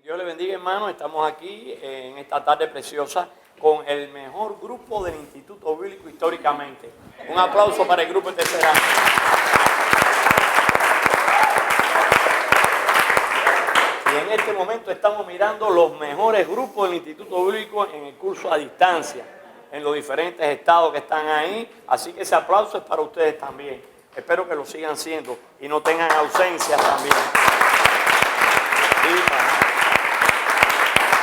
Dios le bendiga, hermano. Estamos aquí en esta tarde preciosa con el mejor grupo del Instituto Bíblico históricamente. Un aplauso para el grupo de tercer año. Y en este momento estamos mirando los mejores grupos del Instituto Bíblico en el curso a distancia, en los diferentes estados que están ahí. Así que ese aplauso es para ustedes también. Espero que lo sigan siendo y no tengan ausencias también.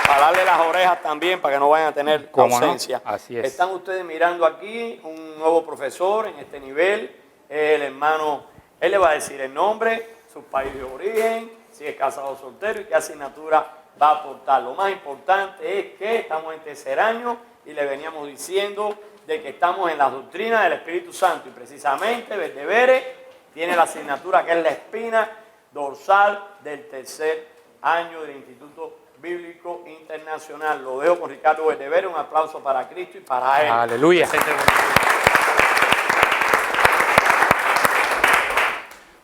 Para darle las orejas también, para que no vayan a tener ausencia. ¿No? Así es. Están ustedes mirando aquí un nuevo profesor en este nivel, el hermano, él le va a decir el nombre, su país de origen, si es casado o soltero y qué asignatura va a aportar. Lo más importante es que estamos en tercer año y le veníamos diciendo de que estamos en la doctrina del Espíritu Santo y precisamente Valdevere tiene la asignatura que es la espina dorsal del tercer año del Instituto Bíblico Internacional. Lo dejo con Ricardo Valdevere. Un aplauso para Cristo y para él. Aleluya.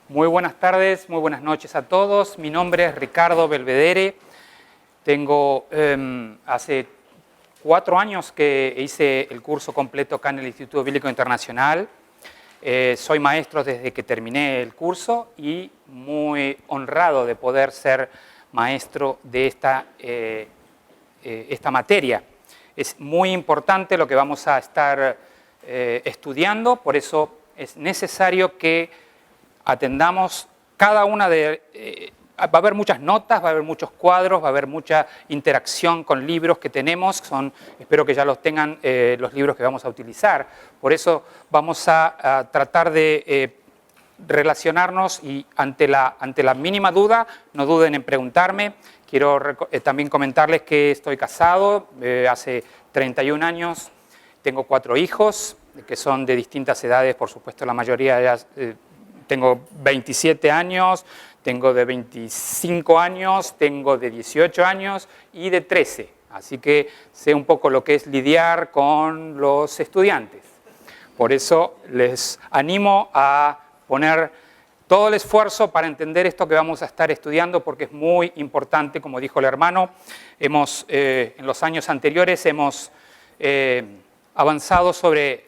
Muy buenas tardes, muy buenas noches a todos. Mi nombre es Ricardo Valdevere. Tengo hace 4 años que hice el curso completo acá en el Instituto Bíblico Internacional. Soy maestro desde que terminé el curso y muy honrado de poder ser maestro de esta materia. Es muy importante lo que vamos a estar estudiando, por eso es necesario que atendamos cada una de... va a haber muchas notas, va a haber muchos cuadros, va a haber mucha interacción con libros que tenemos, espero que ya los tengan los libros que vamos a utilizar. Por eso vamos a tratar de relacionarnos y ante la mínima duda, no duden en preguntarme. Quiero también comentarles que estoy casado hace 31 años, tengo 4 hijos que son de distintas edades, por supuesto la mayoría ya, tengo 27 años, tengo de 25 años, tengo de 18 años y de 13. Así que sé un poco lo que es lidiar con los estudiantes. Por eso les animo a poner todo el esfuerzo para entender esto que vamos a estar estudiando porque es muy importante, como dijo el hermano. En los años anteriores hemos avanzado sobre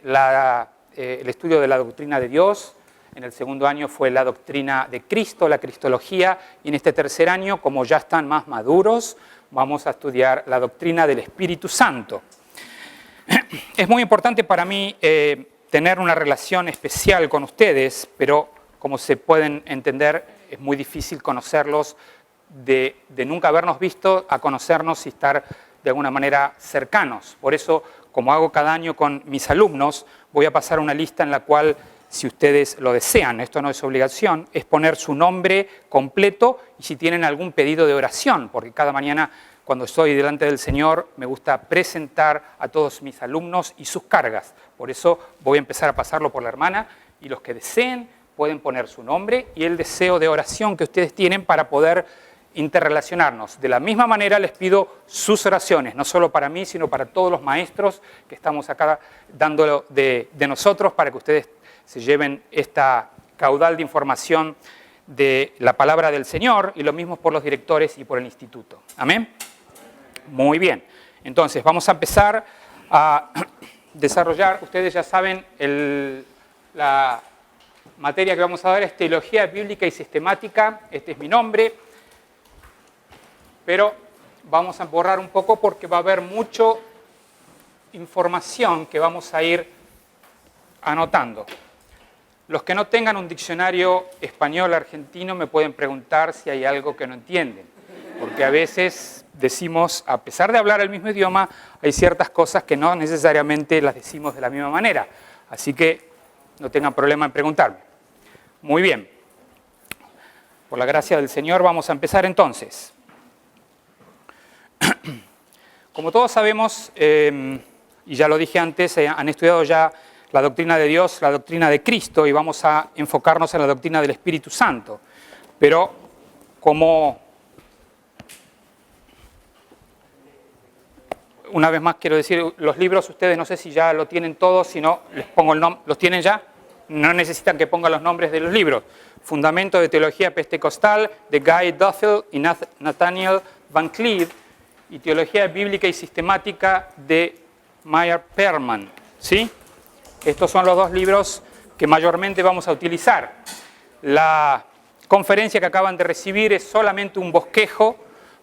el estudio de la doctrina de Dios. En el segundo año fue la doctrina de Cristo, la cristología, y en este tercer año, como ya están más maduros, vamos a estudiar la doctrina del Espíritu Santo. Es muy importante para mí tener una relación especial con ustedes, pero como se pueden entender, es muy difícil conocerlos, de nunca habernos visto a conocernos y estar de alguna manera cercanos. Por eso, como hago cada año con mis alumnos, voy a pasar una lista en la cual, si ustedes lo desean, esto no es obligación, es poner su nombre completo y si tienen algún pedido de oración, porque cada mañana cuando estoy delante del Señor me gusta presentar a todos mis alumnos y sus cargas. Por eso voy a empezar a pasarlo por la hermana y los que deseen pueden poner su nombre y el deseo de oración que ustedes tienen para poder interrelacionarnos. De la misma manera les pido sus oraciones, no solo para mí, sino para todos los maestros que estamos acá dándolo de nosotros para que ustedes se lleven esta caudal de información de la palabra del Señor y lo mismo por los directores y por el instituto. ¿Amén? Muy bien. Entonces, vamos a empezar a desarrollar, ustedes ya saben, la materia que vamos a dar es Teología Bíblica y Sistemática. Este es mi nombre, pero vamos a borrar un poco porque va a haber mucha información que vamos a ir anotando. Los que no tengan un diccionario español-argentino me pueden preguntar si hay algo que no entienden, porque a veces decimos, a pesar de hablar el mismo idioma, hay ciertas cosas que no necesariamente las decimos de la misma manera, así que no tengan problema en preguntarme. Muy bien, por la gracia del Señor vamos a empezar entonces. Como todos sabemos, y ya lo dije antes, han estudiado ya la doctrina de Dios, la doctrina de Cristo, y vamos a enfocarnos en la doctrina del Espíritu Santo. Pero como, una vez más quiero decir, los libros ustedes no sé si ya lo tienen todos, si no les pongo el nombre, ¿los tienen ya? No necesitan que ponga los nombres de los libros. Fundamento de Teología Pentecostal, de Guy Duffield y Nathaniel Van Cleave y Teología Bíblica y Sistemática de Meyer Perman, ¿sí? Estos son los dos libros que mayormente vamos a utilizar. La conferencia que acaban de recibir es solamente un bosquejo,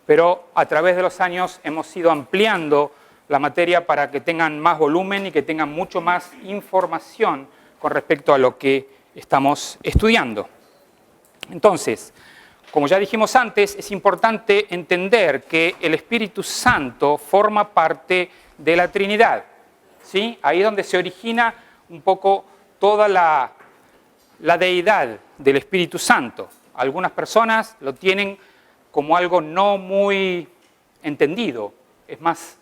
pero a través de los años hemos ido ampliando la materia para que tengan más volumen y que tengan mucho más información con respecto a lo que estamos estudiando. Entonces, como ya dijimos antes, es importante entender que el Espíritu Santo forma parte de la Trinidad, ¿sí? Ahí es donde se origina un poco toda la deidad del Espíritu Santo. Algunas personas lo tienen como algo no muy entendido. Es más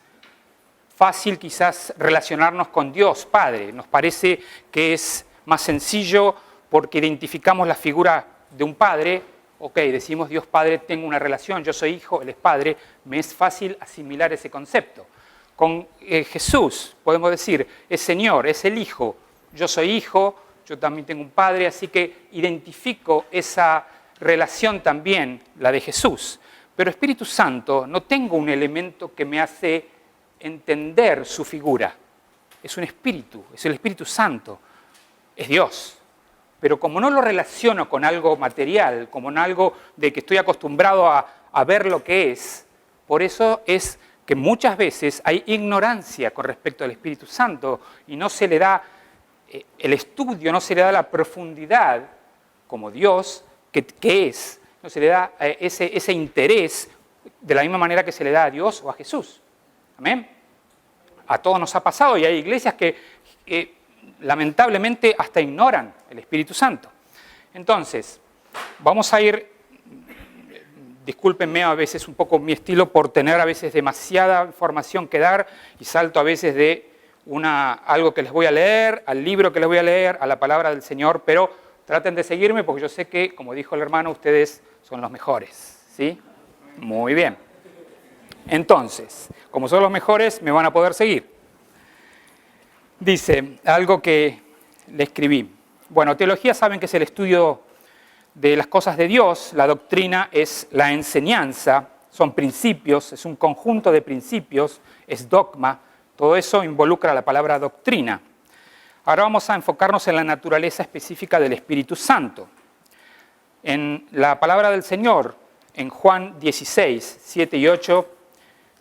fácil quizás relacionarnos con Dios Padre. Nos parece que es más sencillo porque identificamos la figura de un padre. Ok, decimos Dios Padre, tengo una relación, yo soy hijo, Él es Padre. Me es fácil asimilar ese concepto. Con Jesús podemos decir, es Señor, es el Hijo. Yo soy hijo, yo también tengo un padre, así que identifico esa relación también, la de Jesús. Pero Espíritu Santo, no tengo un elemento que me hace entender su figura. Es un espíritu, es el Espíritu Santo, es Dios. Pero como no lo relaciono con algo material, como en algo de que estoy acostumbrado a ver lo que es, por eso es que muchas veces hay ignorancia con respecto al Espíritu Santo y no se le da el estudio, no se le da la profundidad como Dios que es, no se le da ese interés de la misma manera que se le da a Dios o a Jesús. Amén. A todos nos ha pasado y hay iglesias que lamentablemente hasta ignoran el Espíritu Santo. Entonces, vamos a ir, discúlpenme a veces un poco mi estilo por tener a veces demasiada información que dar y salto a veces de algo que les voy a leer, al libro que les voy a leer, a la palabra del Señor, pero traten de seguirme porque yo sé que, como dijo el hermano, ustedes son los mejores, ¿sí? Muy bien. Entonces, como son los mejores, me van a poder seguir. Dice, algo que le escribí. Bueno, teología saben que es el estudio de las cosas de Dios, la doctrina es la enseñanza, son principios, es un conjunto de principios, es dogma. Todo eso involucra la palabra doctrina. Ahora vamos a enfocarnos en la naturaleza específica del Espíritu Santo. En la palabra del Señor, en Juan 16, 7 y 8,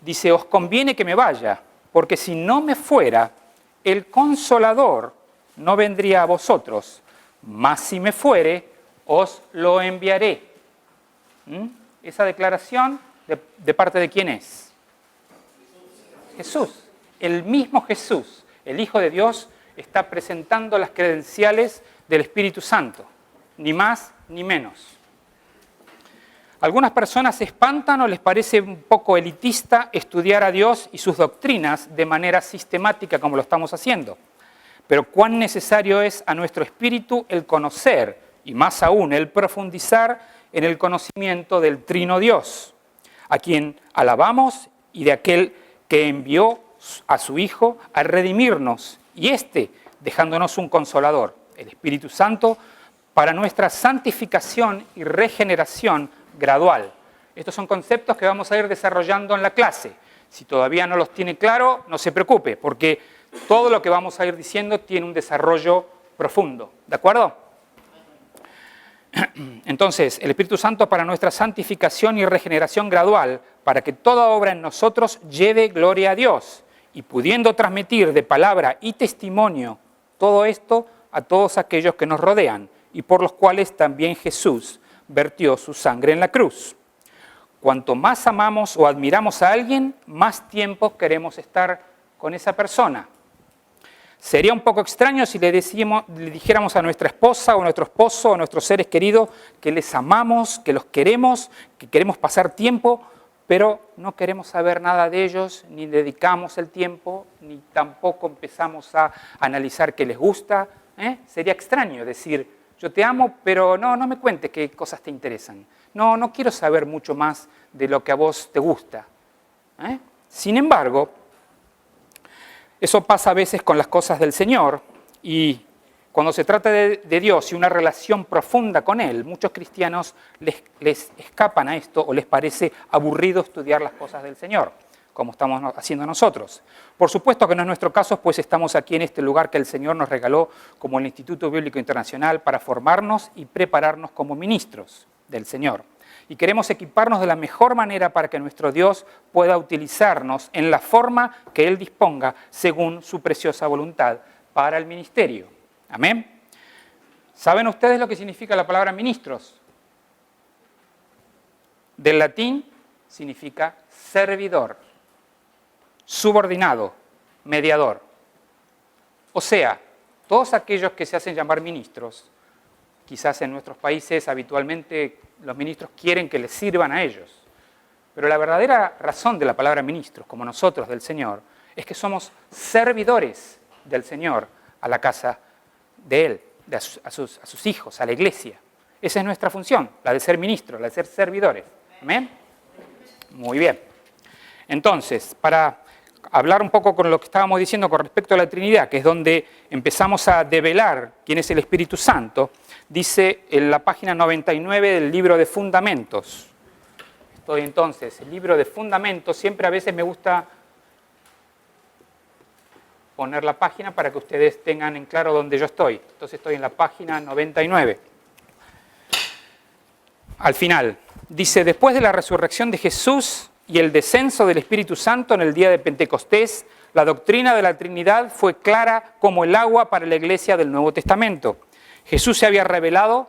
dice, os conviene que me vaya, porque si no me fuera, el Consolador no vendría a vosotros, mas si me fuere, os lo enviaré. Esa declaración, ¿de parte de quién es? Jesús. El mismo Jesús, el Hijo de Dios, está presentando las credenciales del Espíritu Santo, ni más ni menos. Algunas personas se espantan o les parece un poco elitista estudiar a Dios y sus doctrinas de manera sistemática como lo estamos haciendo. Pero cuán necesario es a nuestro espíritu el conocer y más aún el profundizar en el conocimiento del Trino Dios, a quien alabamos y de aquel que envió a su Hijo a redimirnos y dejándonos un consolador, el Espíritu Santo, para nuestra santificación y regeneración gradual. Estos son conceptos que vamos a ir desarrollando en la clase. Si todavía no los tiene claro, no se preocupe, porque todo lo que vamos a ir diciendo tiene un desarrollo profundo. ¿De acuerdo? Entonces, el Espíritu Santo para nuestra santificación y regeneración gradual, para que toda obra en nosotros lleve gloria a Dios, y pudiendo transmitir de palabra y testimonio todo esto a todos aquellos que nos rodean, y por los cuales también Jesús vertió su sangre en la cruz. Cuanto más amamos o admiramos a alguien, más tiempo queremos estar con esa persona. Sería un poco extraño si le dijéramos a nuestra esposa o a nuestro esposo o a nuestros seres queridos que les amamos, que los queremos, que queremos pasar tiempo, pero no queremos saber nada de ellos, ni dedicamos el tiempo, ni tampoco empezamos a analizar qué les gusta. Sería extraño decir, yo te amo, pero no me cuentes qué cosas te interesan. No quiero saber mucho más de lo que a vos te gusta. Sin embargo, eso pasa a veces con las cosas del Señor y Cuando se trata de Dios y una relación profunda con Él, muchos cristianos les escapan a esto o les parece aburrido estudiar las cosas del Señor, como estamos haciendo nosotros. Por supuesto que no es nuestro caso, pues estamos aquí en este lugar que el Señor nos regaló como el Instituto Bíblico Internacional para formarnos y prepararnos como ministros del Señor. Y queremos equiparnos de la mejor manera para que nuestro Dios pueda utilizarnos en la forma que Él disponga según su preciosa voluntad para el ministerio. Amén. ¿Saben ustedes lo que significa la palabra ministros? Del latín significa servidor, subordinado, mediador. O sea, todos aquellos que se hacen llamar ministros, quizás en nuestros países habitualmente los ministros quieren que les sirvan a ellos. Pero la verdadera razón de la palabra ministros, como nosotros del Señor, es que somos servidores del Señor a la casa de Él, a sus hijos, a la iglesia. Esa es nuestra función, la de ser ministros, la de ser servidores. ¿Amén? Muy bien. Entonces, para hablar un poco con lo que estábamos diciendo con respecto a la Trinidad, que es donde empezamos a develar quién es el Espíritu Santo, dice en la página 99 del libro de Fundamentos. Estoy entonces, el libro de Fundamentos, siempre a veces me gusta poner la página para que ustedes tengan en claro dónde yo estoy. Entonces estoy en la página 99. Al final, dice, después de la resurrección de Jesús y el descenso del Espíritu Santo en el día de Pentecostés, la doctrina de la Trinidad fue clara como el agua para la iglesia del Nuevo Testamento. Jesús se había revelado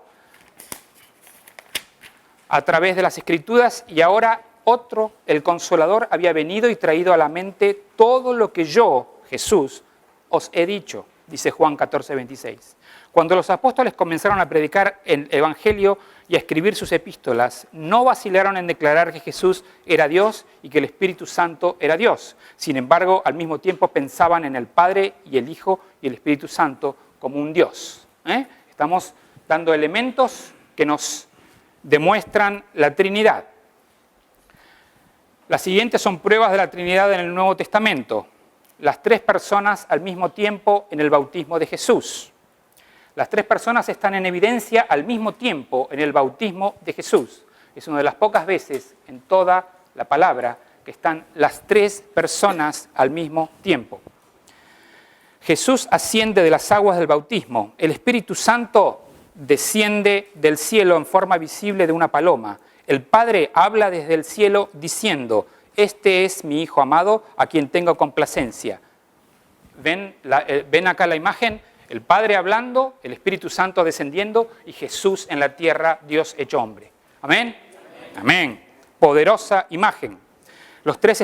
a través de las Escrituras y ahora otro, el Consolador, había venido y traído a la mente todo lo que yo, Jesús, os he dicho, dice Juan 14:26. Cuando los apóstoles comenzaron a predicar el Evangelio y a escribir sus epístolas, no vacilaron en declarar que Jesús era Dios y que el Espíritu Santo era Dios. Sin embargo, al mismo tiempo pensaban en el Padre y el Hijo y el Espíritu Santo como un Dios. Estamos dando elementos que nos demuestran la Trinidad. Las siguientes son pruebas de la Trinidad en el Nuevo Testamento. Las tres personas al mismo tiempo en el bautismo de Jesús. Las tres personas están en evidencia al mismo tiempo en el bautismo de Jesús. Es una de las pocas veces en toda la palabra que están las tres personas al mismo tiempo. Jesús asciende de las aguas del bautismo. El Espíritu Santo desciende del cielo en forma visible de una paloma. El Padre habla desde el cielo diciendo, este es mi Hijo amado a quien tengo complacencia. ¿Ven acá la imagen? El Padre hablando, el Espíritu Santo descendiendo y Jesús en la tierra, Dios hecho hombre. ¿Amén? Amén. Poderosa imagen. Los tres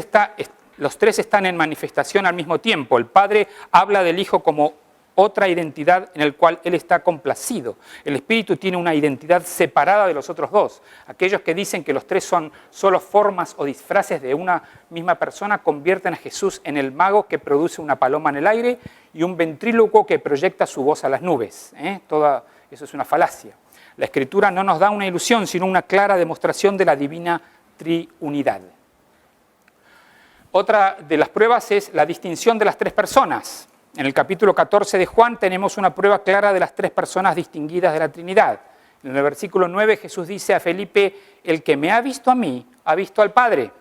están en manifestación al mismo tiempo. El Padre habla del Hijo como otra identidad en el cual Él está complacido. El Espíritu tiene una identidad separada de los otros dos. Aquellos que dicen que los tres son solo formas o disfraces de una misma persona convierten a Jesús en el mago que produce una paloma en el aire y un ventrílocuo que proyecta su voz a las nubes. Todo eso es una falacia. La Escritura no nos da una ilusión, sino una clara demostración de la divina triunidad. Otra de las pruebas es la distinción de las tres personas. En el capítulo 14 de Juan tenemos una prueba clara de las tres personas distinguidas de la Trinidad. En el versículo 9 Jesús dice a Felipe, el que me ha visto a mí, ha visto al Padre.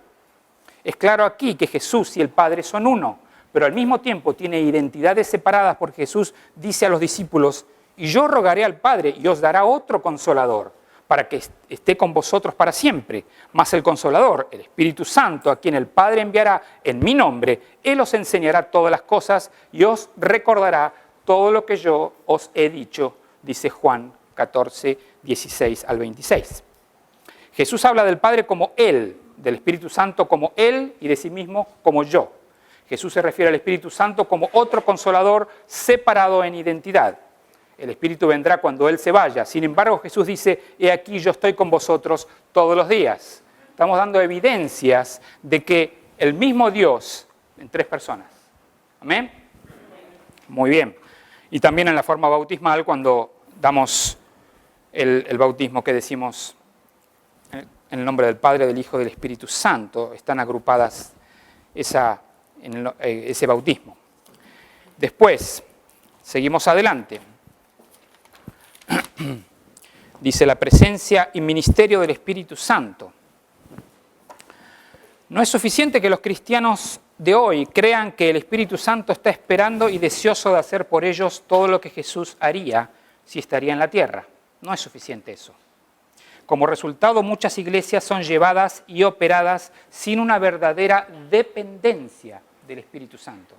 Es claro aquí que Jesús y el Padre son uno, pero al mismo tiempo tiene identidades separadas porque Jesús dice a los discípulos, y yo rogaré al Padre y os dará otro Consolador, para que esté con vosotros para siempre. Mas el Consolador, el Espíritu Santo, a quien el Padre enviará en mi nombre, Él os enseñará todas las cosas y os recordará todo lo que yo os he dicho, dice Juan 14, 16 al 26. Jesús habla del Padre como Él, del Espíritu Santo como Él y de sí mismo como yo. Jesús se refiere al Espíritu Santo como otro Consolador separado en identidad. El Espíritu vendrá cuando Él se vaya. Sin embargo, Jesús dice, he aquí yo estoy con vosotros todos los días. Estamos dando evidencias de que el mismo Dios en tres personas. ¿Amén? Muy bien. Y también en la forma bautismal, cuando damos el bautismo que decimos en el nombre del Padre, del Hijo y del Espíritu Santo, están agrupadas ese bautismo. Después, seguimos adelante. Dice la presencia y ministerio del Espíritu Santo. No es suficiente que los cristianos de hoy crean que el Espíritu Santo está esperando y deseoso de hacer por ellos todo lo que Jesús haría si estaría en la tierra. No es suficiente eso. Como resultado, muchas iglesias son llevadas y operadas sin una verdadera dependencia del Espíritu Santo.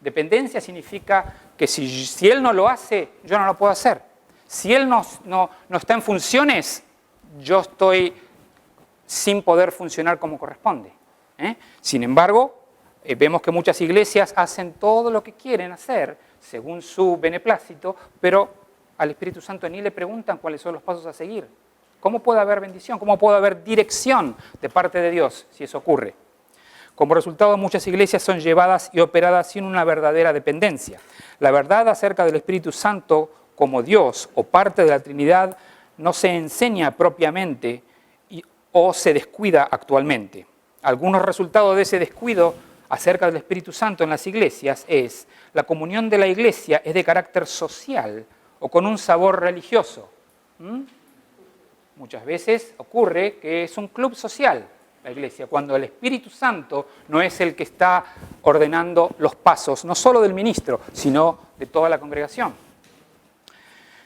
Dependencia significa que si Él no lo hace, yo no lo puedo hacer. Si Él no está en funciones, yo estoy sin poder funcionar como corresponde. Sin embargo, vemos que muchas iglesias hacen todo lo que quieren hacer según su beneplácito, pero al Espíritu Santo ni le preguntan cuáles son los pasos a seguir. ¿Cómo puede haber bendición? ¿Cómo puede haber dirección de parte de Dios si eso ocurre? Como resultado, muchas iglesias son llevadas y operadas sin una verdadera dependencia. La verdad acerca del Espíritu Santo como Dios o parte de la Trinidad no se enseña propiamente o se descuida actualmente. Algunos resultados de ese descuido acerca del Espíritu Santo en las iglesias es: la comunión de la iglesia es de carácter social o con un sabor religioso. Muchas veces ocurre que es un club social la iglesia, cuando el Espíritu Santo no es el que está ordenando los pasos, no solo del ministro, sino de toda la congregación.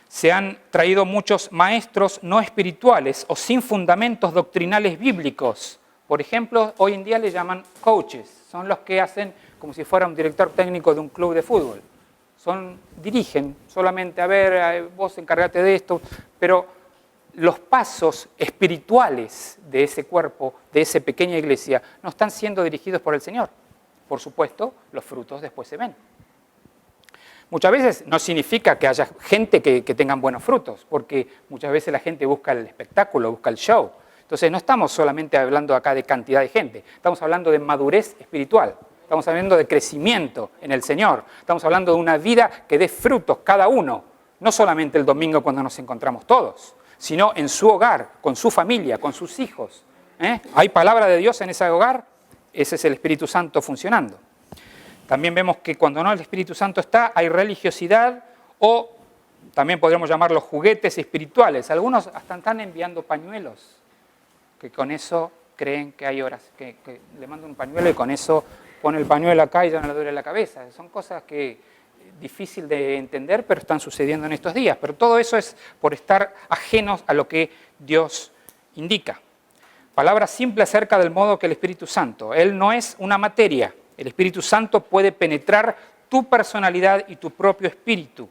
Se han traído muchos maestros no espirituales o sin fundamentos doctrinales bíblicos. Por ejemplo, hoy en día le llaman coaches, son los que hacen como si fuera un director técnico de un club de fútbol. Dirigen solamente, a ver, vos encárgate de esto, pero los pasos espirituales de ese cuerpo, de esa pequeña iglesia, no están siendo dirigidos por el Señor. Por supuesto, los frutos después se ven. Muchas veces no significa que haya gente que tengan buenos frutos, porque muchas veces la gente busca el espectáculo, busca el show. Entonces no estamos solamente hablando acá de cantidad de gente, estamos hablando de madurez espiritual, estamos hablando de crecimiento en el Señor, estamos hablando de una vida que dé frutos cada uno, no solamente el domingo cuando nos encontramos todos, sino en su hogar, con su familia, con sus hijos. ¿Hay palabra de Dios en ese hogar? Ese es el Espíritu Santo funcionando. También vemos que cuando no el Espíritu Santo está, hay religiosidad o también podríamos llamarlos juguetes espirituales. Algunos hasta están enviando pañuelos, que con eso creen que hay horas, que le mandan un pañuelo y con eso pone el pañuelo acá y ya no le duele la cabeza. Son cosas que difícil de entender, pero están sucediendo en estos días. Pero todo eso es por estar ajenos a lo que Dios indica. Palabra simple acerca del modo que el Espíritu Santo. Él no es una materia. El Espíritu Santo puede penetrar tu personalidad y tu propio espíritu.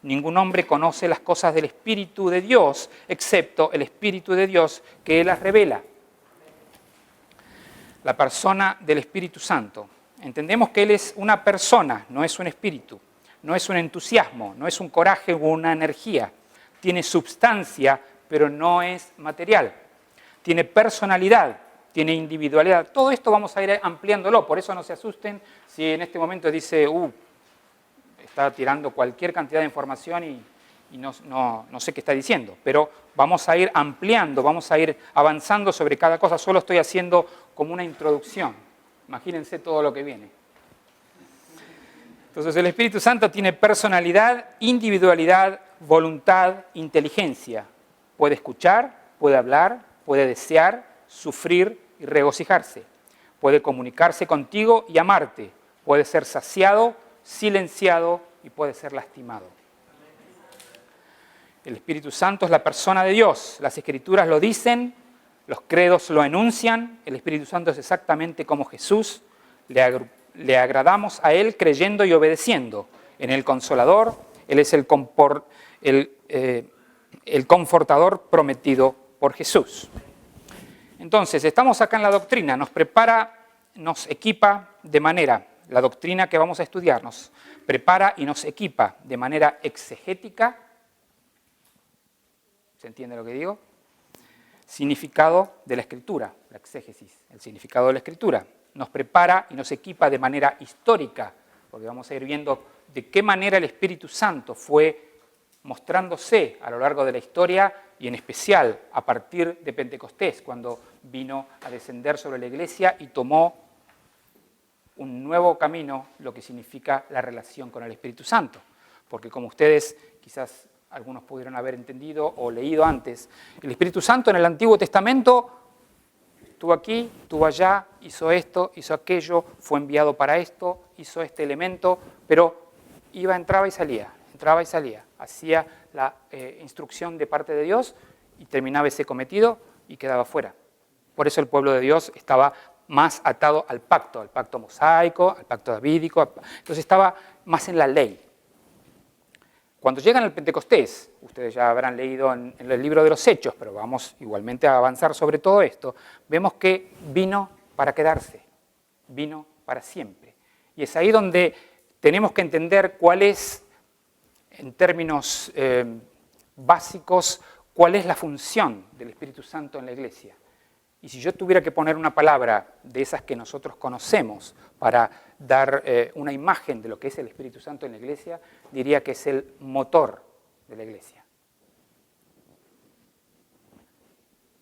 Ningún hombre conoce las cosas del Espíritu de Dios, excepto el Espíritu de Dios que Él las revela. La persona del Espíritu Santo. Entendemos que Él es una persona, no es un espíritu. No es un entusiasmo, no es un coraje o una energía. Tiene substancia, pero no es material. Tiene personalidad, tiene individualidad. Todo esto vamos a ir ampliándolo, por eso no se asusten si en este momento dice, está tirando cualquier cantidad de información y no sé qué está diciendo. Pero vamos a ir ampliando, vamos a ir avanzando sobre cada cosa. Solo estoy haciendo como una introducción. Imagínense todo lo que viene. Entonces el Espíritu Santo tiene personalidad, individualidad, voluntad, inteligencia. Puede escuchar, puede hablar, puede desear, sufrir y regocijarse. Puede comunicarse contigo y amarte. Puede ser saciado, silenciado y puede ser lastimado. El Espíritu Santo es la persona de Dios. Las Escrituras lo dicen, los credos lo enuncian. El Espíritu Santo es exactamente como Jesús. Le agradamos a Él creyendo y obedeciendo. En el Consolador, Él es el confortador prometido por Jesús. Entonces, estamos acá en la doctrina, nos prepara, nos equipa de manera, la doctrina que vamos a estudiar, nos prepara y nos equipa de manera exegética. ¿Se entiende lo que digo? Significado de la Escritura, la exégesis, el significado de la Escritura. Nos prepara y nos equipa de manera histórica, porque vamos a ir viendo de qué manera el Espíritu Santo fue mostrándose a lo largo de la historia y en especial a partir de Pentecostés, cuando vino a descender sobre la iglesia y tomó un nuevo camino, lo que significa la relación con el Espíritu Santo. Porque como ustedes quizás algunos pudieron haber entendido o leído antes. El Espíritu Santo en el Antiguo Testamento estuvo aquí, estuvo allá, hizo esto, hizo aquello, fue enviado para esto, hizo este elemento, pero entraba y salía, hacía la instrucción de parte de Dios y terminaba ese cometido y quedaba fuera. Por eso el pueblo de Dios estaba más atado al pacto mosaico, al pacto davídico, entonces estaba más en la ley. Cuando llegan al Pentecostés, ustedes ya habrán leído en el libro de los Hechos, pero vamos igualmente a avanzar sobre todo esto, vemos que vino para quedarse, vino para siempre. Y es ahí donde tenemos que entender cuál es, en términos básicos, cuál es la función del Espíritu Santo en la iglesia. Y si yo tuviera que poner una palabra de esas que nosotros conocemos para dar una imagen de lo que es el Espíritu Santo en la iglesia, diría que es el motor de la iglesia.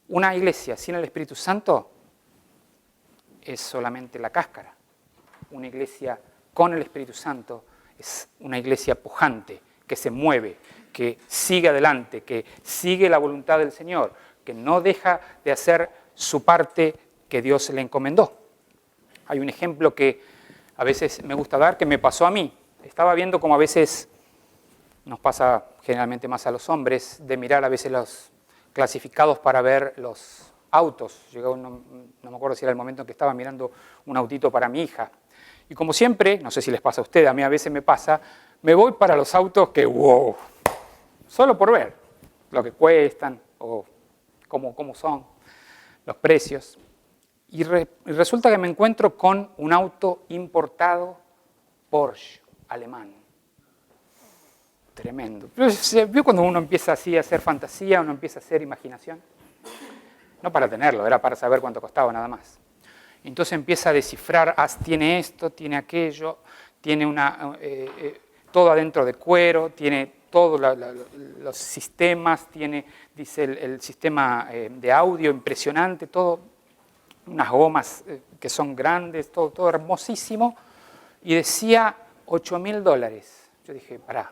Una iglesia sin el Espíritu Santo es solamente la cáscara. Una iglesia con el Espíritu Santo es una iglesia pujante, que se mueve, que sigue adelante, que sigue la voluntad del Señor, que no deja de hacer su parte que Dios le encomendó. Hay un ejemplo que a veces me gusta dar, que me pasó a mí. Estaba viendo como a veces nos pasa generalmente más a los hombres, de mirar a veces los clasificados para ver los autos. Llegó, no me acuerdo si era el momento en que estaba mirando un autito para mi hija. Y como siempre, no sé si les pasa a ustedes, a mí a veces me pasa, me voy para los autos que, wow, solo por ver lo que cuestan o cómo son los precios, y resulta que me encuentro con un auto importado Porsche, alemán. Tremendo. Pero se vio cuando uno empieza así a hacer fantasía, uno empieza a hacer imaginación. No para tenerlo, era para saber cuánto costaba nada más. Entonces empieza a descifrar, tiene esto, tiene aquello, tiene todo adentro de cuero, tiene todos los sistemas, tiene, dice, el sistema de audio impresionante, todo, unas gomas que son grandes, todo hermosísimo, y decía $8.000. Yo dije, pará,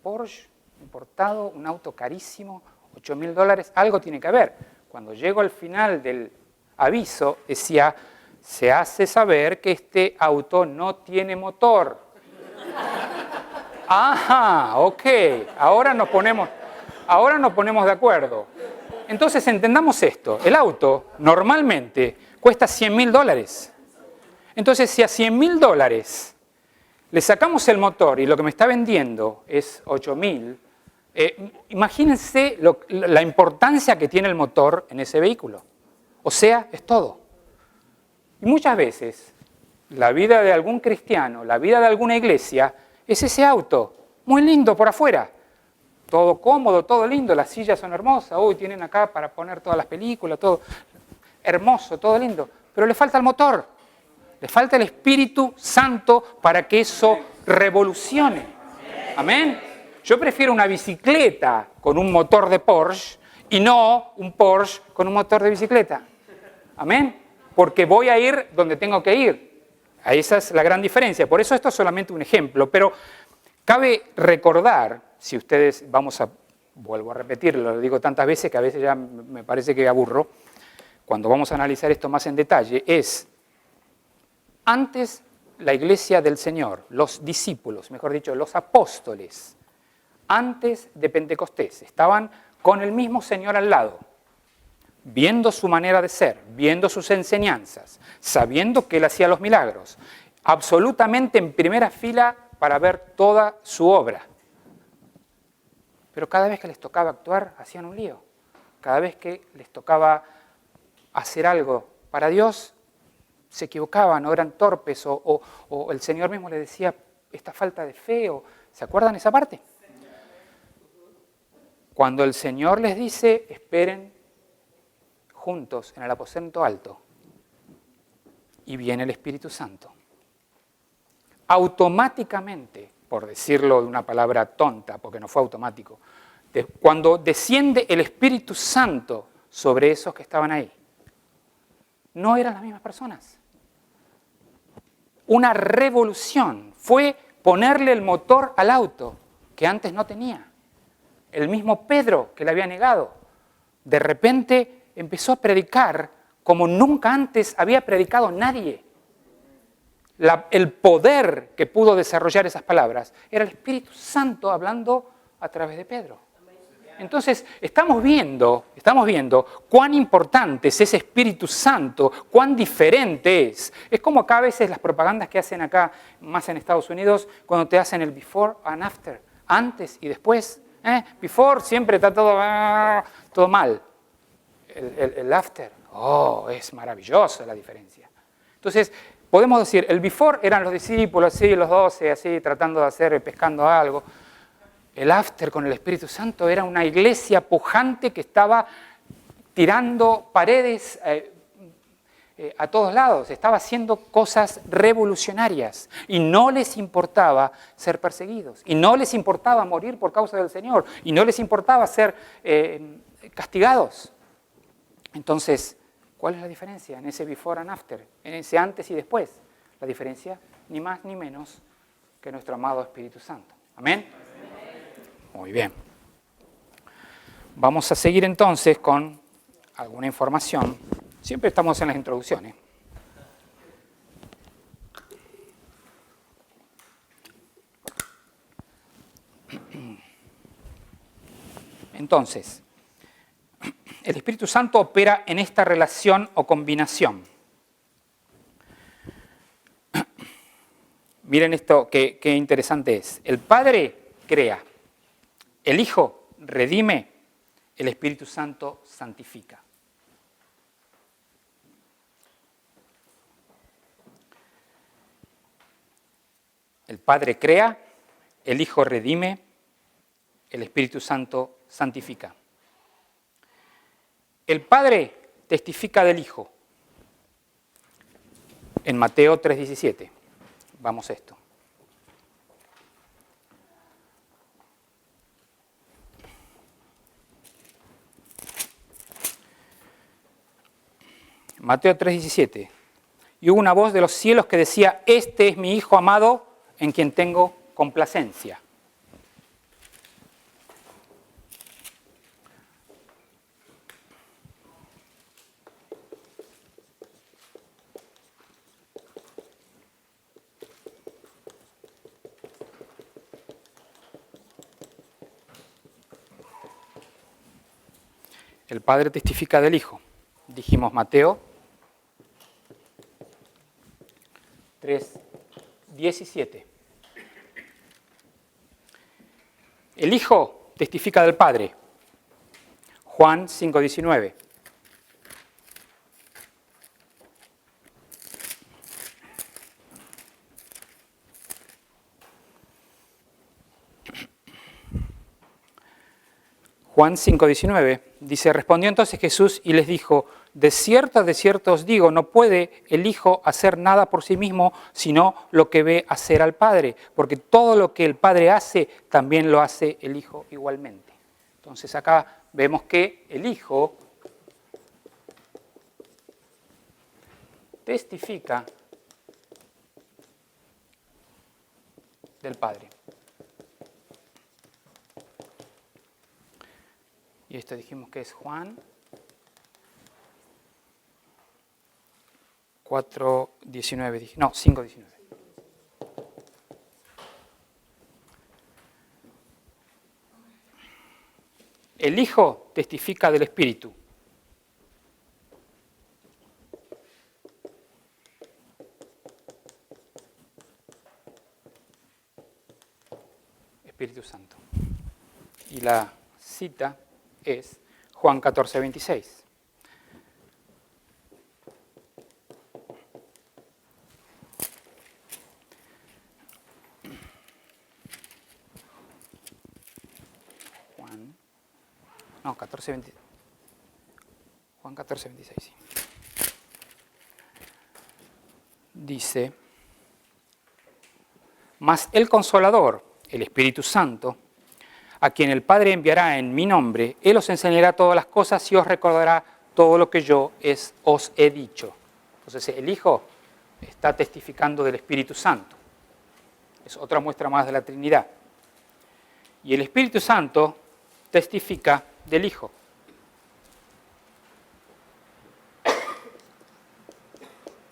Porsche importado, un auto carísimo, $8.000, algo tiene que haber. Cuando llego al final del aviso, decía, se hace saber que este auto no tiene motor. Ajá, ok, ahora nos ponemos de acuerdo. Entonces entendamos esto, el auto normalmente cuesta $100.000. Entonces si a $100.000 le sacamos el motor y lo que me está vendiendo es 8.000, imagínense la importancia que tiene el motor en ese vehículo. O sea, es todo. Y muchas veces la vida de algún cristiano, la vida de alguna iglesia, es ese auto, muy lindo por afuera, todo cómodo, todo lindo, las sillas son hermosas, tienen acá para poner todas las películas, todo hermoso, todo lindo, pero le falta el motor, le falta el Espíritu Santo para que eso revolucione. Amén. Yo prefiero una bicicleta con un motor de Porsche y no un Porsche con un motor de bicicleta. Amén. Porque voy a ir donde tengo que ir. Esa es la gran diferencia. Por eso esto es solamente un ejemplo. Pero cabe recordar, si ustedes, vuelvo a repetirlo, lo digo tantas veces que a veces ya me parece que aburro, cuando vamos a analizar esto más en detalle, es antes la iglesia del Señor, los discípulos, mejor dicho, los apóstoles, antes de Pentecostés, estaban con el mismo Señor al lado, viendo su manera de ser, viendo sus enseñanzas, sabiendo que Él hacía los milagros, absolutamente en primera fila para ver toda su obra. Pero cada vez que les tocaba actuar, hacían un lío. Cada vez que les tocaba hacer algo para Dios, se equivocaban o eran torpes o el Señor mismo les decía, esta falta de fe, ¿se acuerdan esa parte? Cuando el Señor les dice, esperen juntos en el aposento alto, y viene el Espíritu Santo. Automáticamente, por decirlo de una palabra tonta, porque no fue automático, cuando desciende el Espíritu Santo sobre esos que estaban ahí, no eran las mismas personas. Una revolución fue ponerle el motor al auto que antes no tenía. el mismo Pedro que le había negado, de repente empezó a predicar como nunca antes había predicado nadie. El poder que pudo desarrollar esas palabras era el Espíritu Santo hablando a través de Pedro. Entonces, estamos viendo cuán importante es ese Espíritu Santo, cuán diferente es. Es como acá a veces las propagandas que hacen acá, más en Estados Unidos, cuando te hacen el before and after, antes y después. Before siempre está todo mal. El after, es maravillosa la diferencia. Entonces, podemos decir, el before eran los discípulos, así, los 12, así, tratando de hacer, pescando algo. El after con el Espíritu Santo era una iglesia pujante que estaba tirando paredes a todos lados, estaba haciendo cosas revolucionarias y no les importaba ser perseguidos, y no les importaba morir por causa del Señor, y no les importaba ser castigados. Entonces, ¿cuál es la diferencia en ese before and after, en ese antes y después? La diferencia, ni más ni menos que nuestro amado Espíritu Santo. ¿Amén? Muy bien. Vamos a seguir entonces con alguna información. Siempre estamos en las introducciones. Entonces, el Espíritu Santo opera en esta relación o combinación. Miren esto, qué interesante es. El Padre crea, el Hijo redime, el Espíritu Santo santifica. El Padre crea, el Hijo redime, el Espíritu Santo santifica. El Padre testifica del Hijo. En Mateo 3:17. Vamos a esto. Mateo 3:17. Y hubo una voz de los cielos que decía: este es mi Hijo amado, en quien tengo complacencia. El Padre testifica del Hijo. Dijimos Mateo 3:17. El Hijo testifica del Padre. Juan 5:19. Juan 5:19 dice: respondió entonces Jesús y les dijo: de cierto os digo, no puede el Hijo hacer nada por sí mismo, sino lo que ve hacer al Padre, porque todo lo que el Padre hace, también lo hace el Hijo igualmente. Entonces acá vemos que el Hijo testifica del Padre. Y esto dijimos que es Juan 4:19, no, 5:19. El Hijo testifica del Espíritu. Espíritu Santo. Y la cita es Juan 14:26. No, 14:26. Juan 14:26, sí. Dice: mas el Consolador, el Espíritu Santo, a quien el Padre enviará en mi nombre, Él os enseñará todas las cosas y os recordará todo lo que yo os he dicho. Entonces el Hijo está testificando del Espíritu Santo. Es otra muestra más de la Trinidad. Y el Espíritu Santo testifica del Hijo.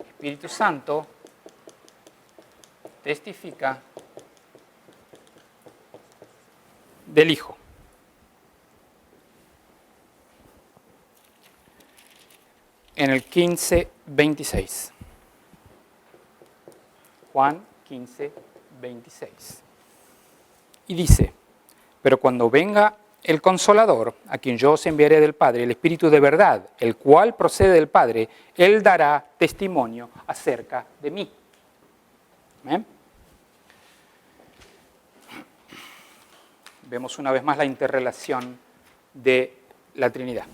Espíritu Santo testifica del Hijo. En el 15:26. Juan 15:26. Y dice, pero cuando venga el Consolador, a quien yo os enviaré del Padre, el Espíritu de verdad, el cual procede del Padre, Él dará testimonio acerca de mí. ¿Amén? Vemos una vez más la interrelación de la Trinidad.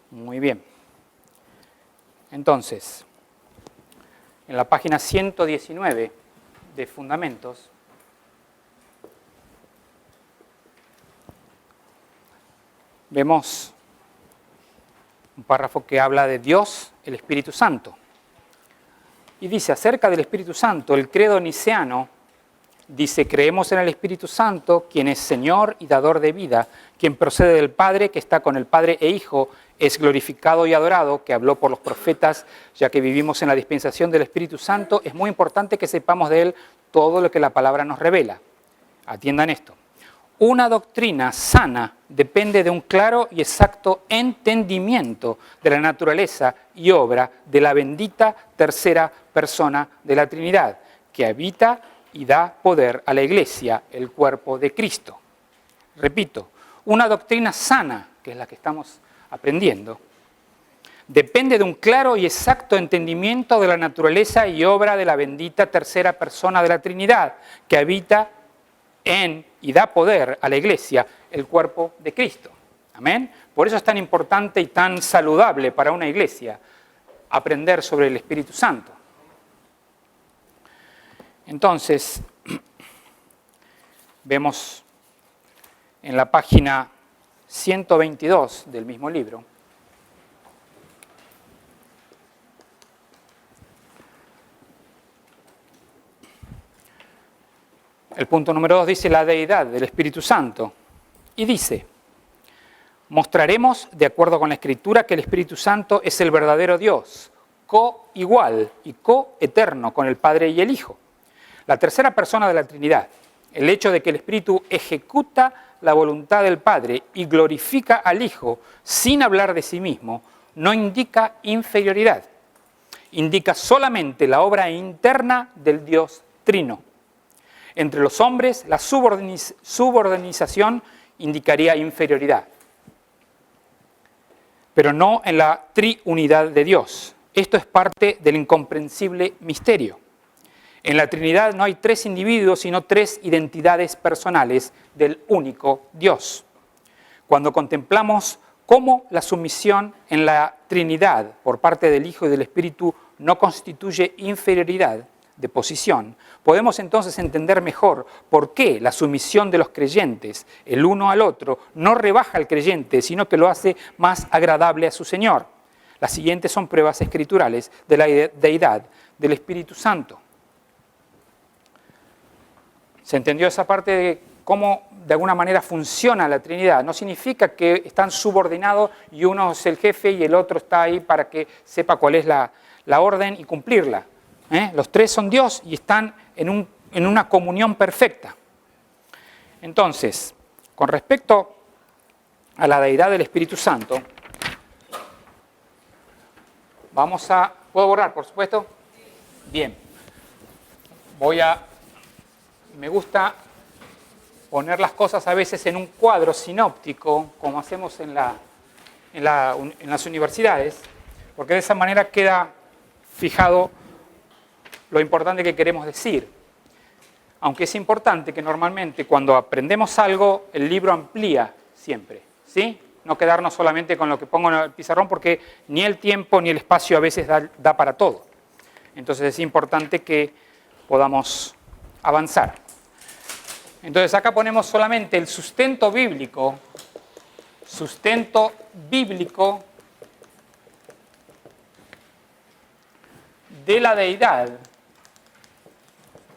Muy bien. Entonces, en la página 119 de Fundamentos, vemos un párrafo que habla de Dios, el Espíritu Santo. Y dice, acerca del Espíritu Santo, el credo niceno dice, creemos en el Espíritu Santo, quien es Señor y dador de vida, quien procede del Padre, que está con el Padre e Hijo, es glorificado y adorado, que habló por los profetas, ya que vivimos en la dispensación del Espíritu Santo, es muy importante que sepamos de él todo lo que la palabra nos revela. Atiendan esto. Una doctrina sana depende de un claro y exacto entendimiento de la naturaleza y obra de la bendita tercera persona de la Trinidad, que habita y da poder a la Iglesia, el cuerpo de Cristo. Repito, una doctrina sana, que es la que estamos aprendiendo, depende de un claro y exacto entendimiento de la naturaleza y obra de la bendita tercera persona de la Trinidad, que habita en y da poder a la Iglesia, el cuerpo de Cristo. Amén. Por eso es tan importante y tan saludable para una iglesia aprender sobre el Espíritu Santo. Entonces, vemos en la página 122 del mismo libro, el punto número 2 dice la deidad del Espíritu Santo. Y dice, mostraremos, de acuerdo con la Escritura, que el Espíritu Santo es el verdadero Dios, coigual y coeterno con el Padre y el Hijo. La tercera persona de la Trinidad. El hecho de que el Espíritu ejecuta la voluntad del Padre y glorifica al Hijo sin hablar de sí mismo, no indica inferioridad. Indica solamente la obra interna del Dios Trino. Entre los hombres, la subordinización indicaría inferioridad, pero no en la triunidad de Dios. Esto es parte del incomprensible misterio. En la Trinidad no hay tres individuos, sino tres identidades personales del único Dios. Cuando contemplamos cómo la sumisión en la Trinidad por parte del Hijo y del Espíritu no constituye inferioridad de posición, podemos entonces entender mejor por qué la sumisión de los creyentes el uno al otro no rebaja al creyente, sino que lo hace más agradable a su Señor. Las siguientes son pruebas escriturales de la deidad del Espíritu Santo. ¿Se entendió esa parte de cómo de alguna manera funciona la Trinidad? No significa que están subordinados y uno es el jefe y el otro está ahí para que sepa cuál es la orden y cumplirla. Los tres son Dios y están en una comunión perfecta. Entonces, con respecto a la deidad del Espíritu Santo, ¿puedo borrar, por supuesto? Bien. Me gusta poner las cosas a veces en un cuadro sinóptico, como hacemos en las universidades, porque de esa manera queda fijado lo importante que queremos decir. Aunque es importante que normalmente cuando aprendemos algo, el libro amplía siempre, ¿sí? No quedarnos solamente con lo que pongo en el pizarrón, porque ni el tiempo ni el espacio a veces da para todo. Entonces es importante que podamos avanzar. Entonces acá ponemos solamente el sustento bíblico sustento bíblico de la deidad,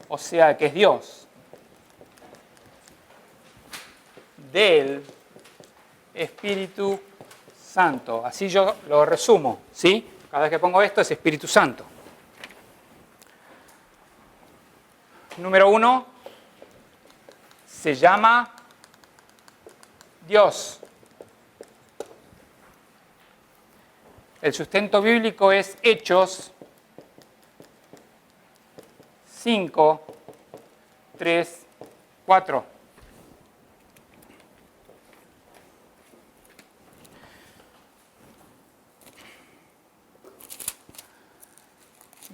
o sea que es Dios, del Espíritu Santo. Así yo lo resumo, ¿sí? Cada vez que pongo esto es Espíritu Santo. Número 1, se llama Dios. El sustento bíblico es Hechos 5, 3, 4.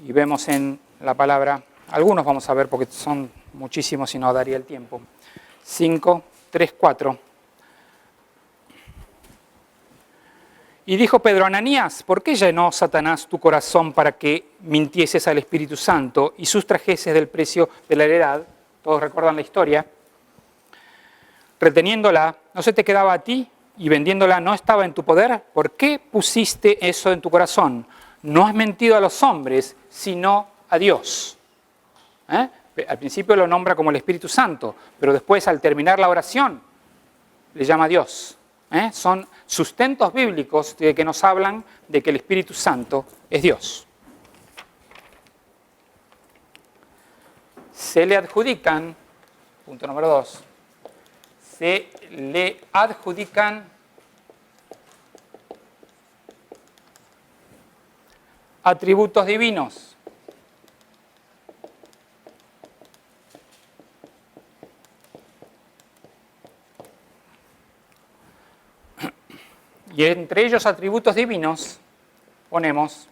Y vemos en la palabra, algunos vamos a ver porque son muchísimos y no daría el tiempo. 5, 3, 4. Y dijo Pedro a Ananías, ¿por qué llenó Satanás tu corazón para que mintieses al Espíritu Santo y sustrajeses del precio de la heredad? Todos recuerdan la historia. Reteniéndola, ¿no se te quedaba a ti? Y vendiéndola, ¿no estaba en tu poder? ¿Por qué pusiste eso en tu corazón? No has mentido a los hombres, sino a Dios. Al principio lo nombra como el Espíritu Santo, pero después al terminar la oración le llama a Dios. Son sustentos bíblicos que nos hablan de que el Espíritu Santo es Dios. Se le adjudican, punto número 2, se le adjudican atributos divinos. Y entre ellos atributos divinos ponemos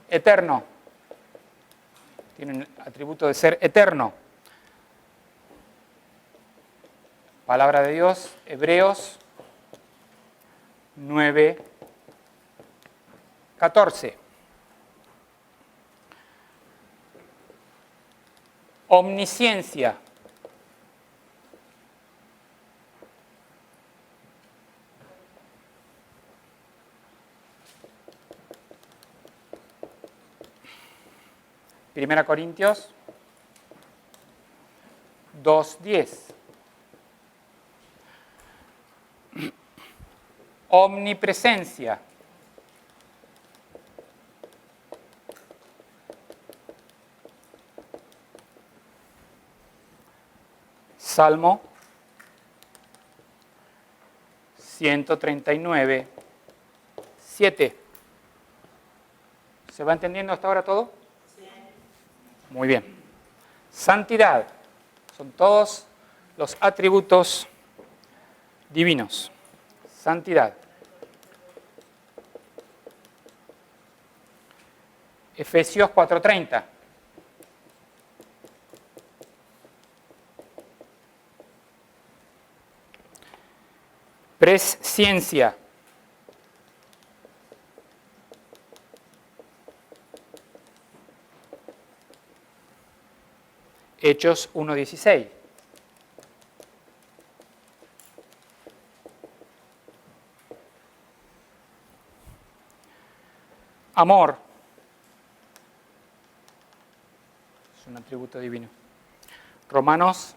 eterno. Tiene un atributo de ser eterno. Palabra de Dios, Hebreos 9, 14. Omnisciencia. Primera Corintios 2:10. Omnipresencia. Salmo 139, 7. ¿Se va entendiendo hasta ahora todo? Muy bien. Santidad. Son todos los atributos divinos. Santidad. Efesios 4:30. Presciencia. Hechos 1:16. Amor. Es un atributo divino. Romanos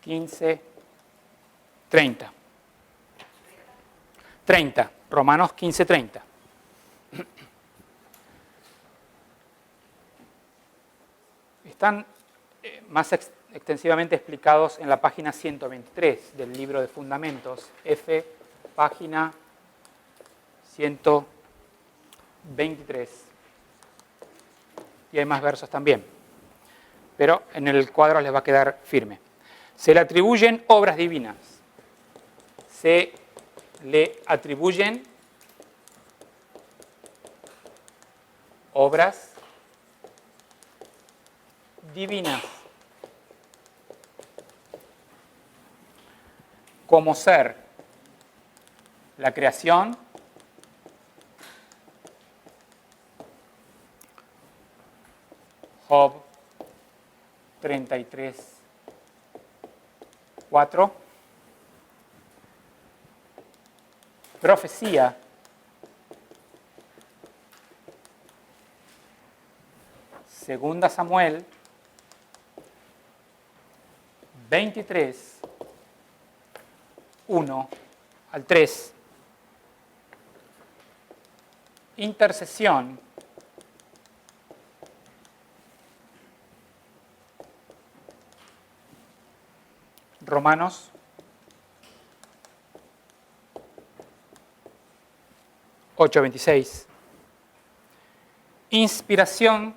15:30. 30. Romanos 15:30. Están más extensivamente explicados en la página 123 del libro de Fundamentos, F, página 123. Y hay más versos también, pero en el cuadro les va a quedar firme. Se le atribuyen obras divinas. Se le atribuyen obras divinas, como ser la creación, Job 33:4. Profecía. Segunda Samuel 23, 1 al 3. Intercesión. Romanos 8:26. Inspiración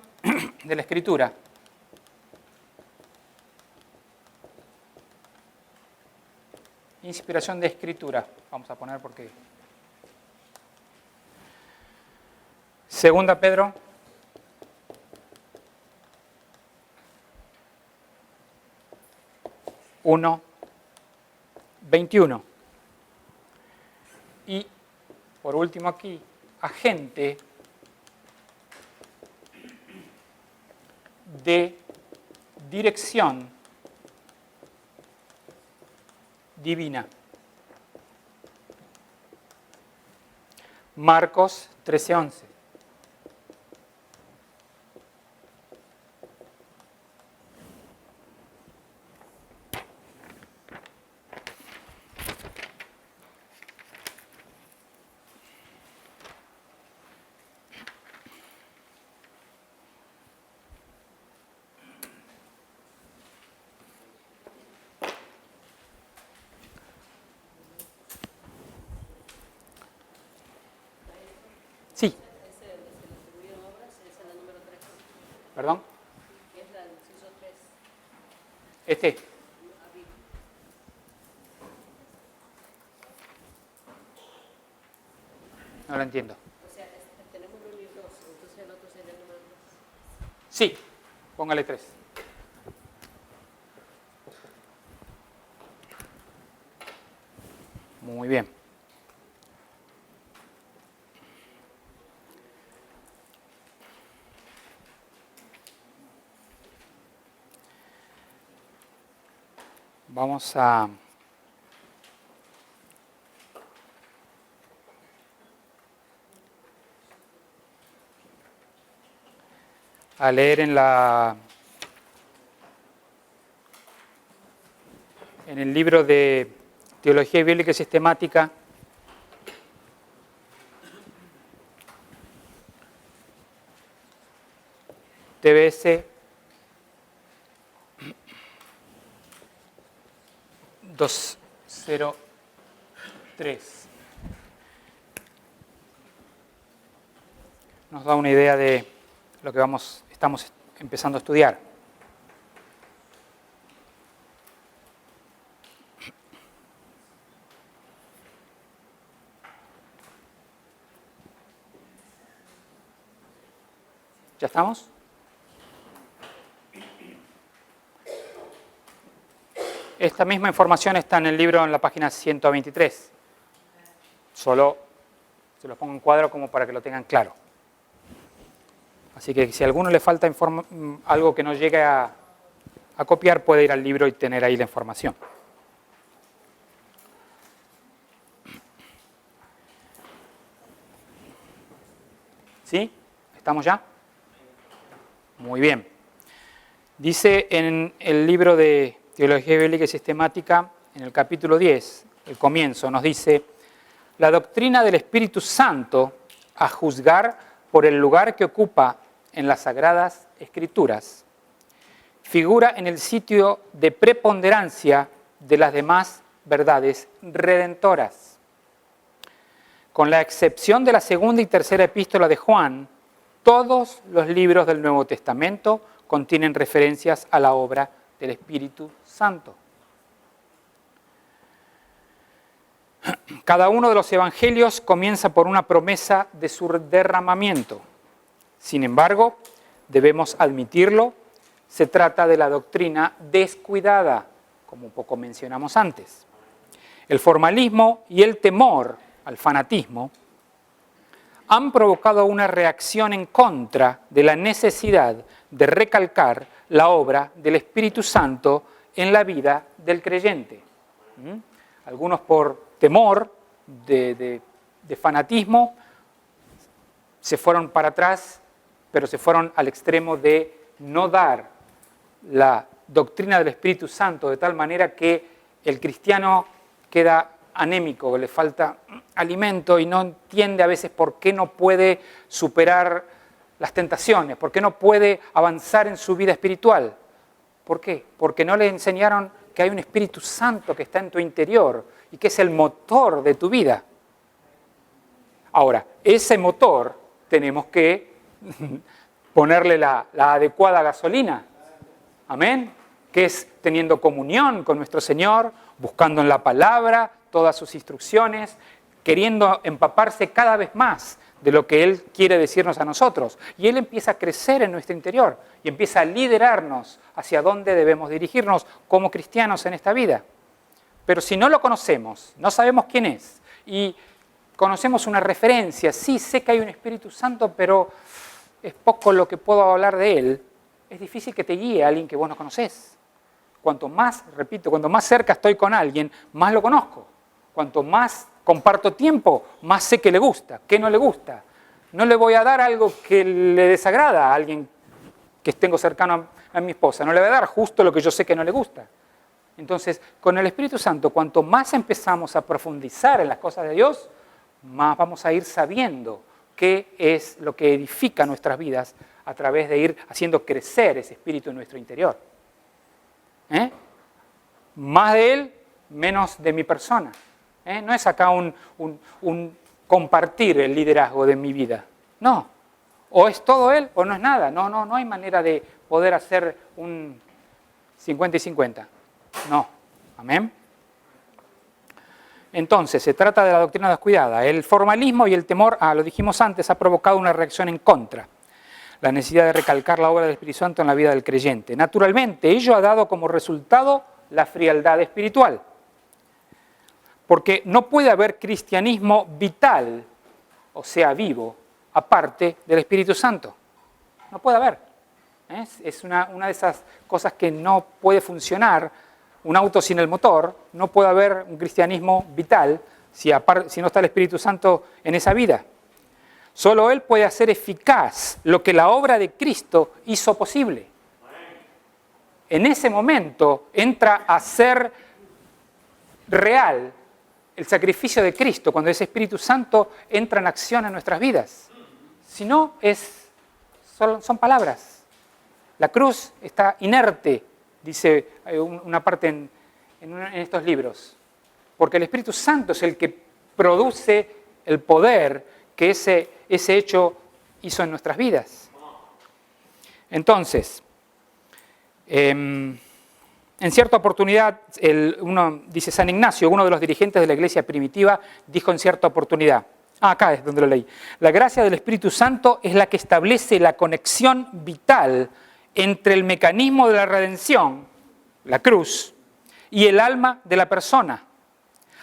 de la Escritura. Inspiración de Escritura. Vamos a poner porque... Segunda Pedro 1:21. Y por último aquí, agente de dirección divina. Marcos 13:11. Sí. ¿Perdón? Este. No lo entiendo. O sea, tenemos un libro 2, entonces el otro sería el número 3. Sí, póngale 3. Muy bien. Vamos a leer en el libro de Teología Bíblica y Sistemática, TBS 203. Nos da una idea de lo que estamos empezando a estudiar. ¿Ya estamos? Esta misma información está en el libro en la página 123. Solo se los pongo en cuadro como para que lo tengan claro. Así que si a alguno le falta algo que no llegue a copiar, puede ir al libro y tener ahí la información. ¿Sí? ¿Estamos ya? Muy bien. Dice en el libro de Teología Bíblica y Sistemática, en el capítulo 10, el comienzo, nos dice: la doctrina del Espíritu Santo, a juzgar por el lugar que ocupa en las Sagradas Escrituras, figura en el sitio de preponderancia de las demás verdades redentoras. Con la excepción de la segunda y tercera epístola de Juan, todos los libros del Nuevo Testamento contienen referencias a la obra del Espíritu Santo. Cada uno de los evangelios comienza por una promesa de su derramamiento. Sin embargo, debemos admitirlo, se trata de la doctrina descuidada, como un poco mencionamos antes. El formalismo y el temor al fanatismo han provocado una reacción en contra de la necesidad de recalcar la obra del Espíritu Santo en la vida del creyente. Algunos por temor de fanatismo se fueron para atrás, pero se fueron al extremo de no dar la doctrina del Espíritu Santo de tal manera que el cristiano queda anémico, le falta alimento y no entiende a veces por qué no puede superar las tentaciones, por qué no puede avanzar en su vida espiritual. ¿Por qué? Porque no le enseñaron que hay un Espíritu Santo que está en tu interior y que es el motor de tu vida. Ahora, ese motor tenemos que ponerle la adecuada gasolina. Amén. Que es teniendo comunión con nuestro Señor, buscando en la palabra todas sus instrucciones, queriendo empaparse cada vez más de lo que Él quiere decirnos a nosotros. Y Él empieza a crecer en nuestro interior y empieza a liderarnos hacia dónde debemos dirigirnos como cristianos en esta vida. Pero si no lo conocemos, no sabemos quién es, y conocemos una referencia, sí sé que hay un Espíritu Santo, pero es poco lo que puedo hablar de Él, es difícil que te guíe a alguien que vos no conocés. Cuanto más, repito, cuanto más cerca estoy con alguien, más lo conozco. Cuanto más comparto tiempo, más sé qué le gusta, qué no le gusta. No le voy a dar algo que le desagrada a alguien que tengo cercano a mi esposa. No le voy a dar justo lo que yo sé que no le gusta. Entonces, con el Espíritu Santo, cuanto más empezamos a profundizar en las cosas de Dios, más vamos a ir sabiendo qué es lo que edifica nuestras vidas a través de ir haciendo crecer ese espíritu en nuestro interior. Más de Él, menos de mi persona. No es acá un compartir el liderazgo de mi vida. No. O es todo Él o no es nada. No hay manera de poder hacer un 50 y 50. No. Amén. Entonces, se trata de la doctrina descuidada. El formalismo y el temor, lo dijimos antes, ha provocado una reacción en contra. La necesidad de recalcar la obra del Espíritu Santo en la vida del creyente. Naturalmente, ello ha dado como resultado la frialdad espiritual. Porque no puede haber cristianismo vital, o sea, vivo, aparte del Espíritu Santo. No puede haber. Es una de esas cosas que no puede funcionar. Un auto sin el motor, no puede haber un cristianismo vital si no está el Espíritu Santo en esa vida. Solo Él puede hacer eficaz lo que la obra de Cristo hizo posible. En ese momento entra a ser real el sacrificio de Cristo, cuando ese Espíritu Santo entra en acción en nuestras vidas. Si no, son palabras. La cruz está inerte, dice una parte en estos libros, porque el Espíritu Santo es el que produce el poder que ese hecho hizo en nuestras vidas. Entonces, en cierta oportunidad, dice San Ignacio, uno de los dirigentes de la iglesia primitiva, dijo en cierta oportunidad, acá es donde lo leí, la gracia del Espíritu Santo es la que establece la conexión vital entre el mecanismo de la redención, la cruz, y el alma de la persona.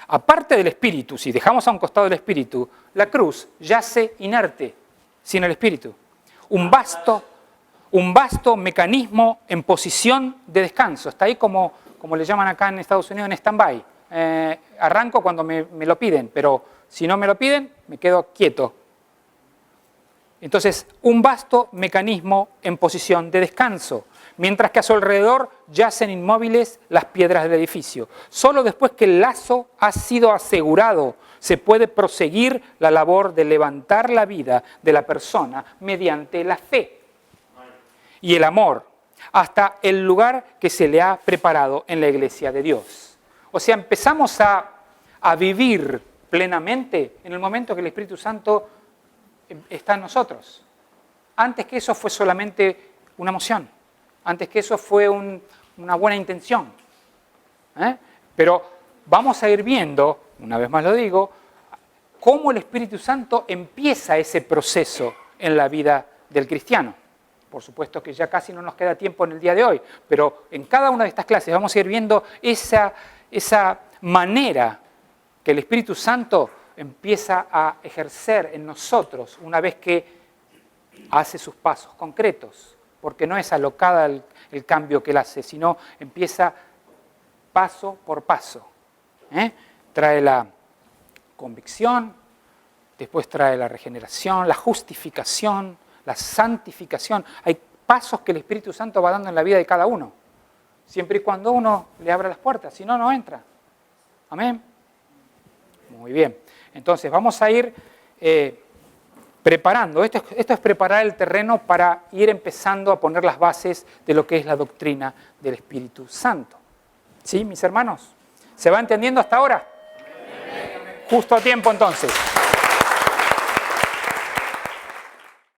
Aparte del Espíritu, si dejamos a un costado el Espíritu, la cruz yace inerte, sin el Espíritu. Un vasto mecanismo en posición de descanso. Está ahí como le llaman acá en Estados Unidos, en stand-by. Arranco cuando me lo piden, pero si no me lo piden, me quedo quieto. Entonces, un vasto mecanismo en posición de descanso, mientras que a su alrededor yacen inmóviles las piedras del edificio. Solo después que el lazo ha sido asegurado, se puede proseguir la labor de levantar la vida de la persona mediante la fe y el amor, hasta el lugar que se le ha preparado en la iglesia de Dios. O sea, empezamos a vivir plenamente en el momento que el Espíritu Santo está en nosotros. Antes que eso fue solamente una emoción. Antes que eso fue una buena intención. Pero vamos a ir viendo, una vez más lo digo, cómo el Espíritu Santo empieza ese proceso en la vida del cristiano. Por supuesto que ya casi no nos queda tiempo en el día de hoy, pero en cada una de estas clases vamos a ir viendo esa manera que el Espíritu Santo empieza a ejercer en nosotros una vez que hace sus pasos concretos porque no es alocada el cambio que Él hace, sino empieza paso por paso. Trae la convicción, después trae la regeneración, la justificación, la santificación. Hay pasos que el Espíritu Santo va dando en la vida de cada uno, siempre y cuando uno le abra las puertas, si no, no entra. Amén. Muy bien. Entonces vamos a ir preparando. Esto es preparar el terreno para ir empezando a poner las bases de lo que es la doctrina del Espíritu Santo. ¿Sí, mis hermanos? ¿Se va entendiendo hasta ahora? Justo a tiempo entonces.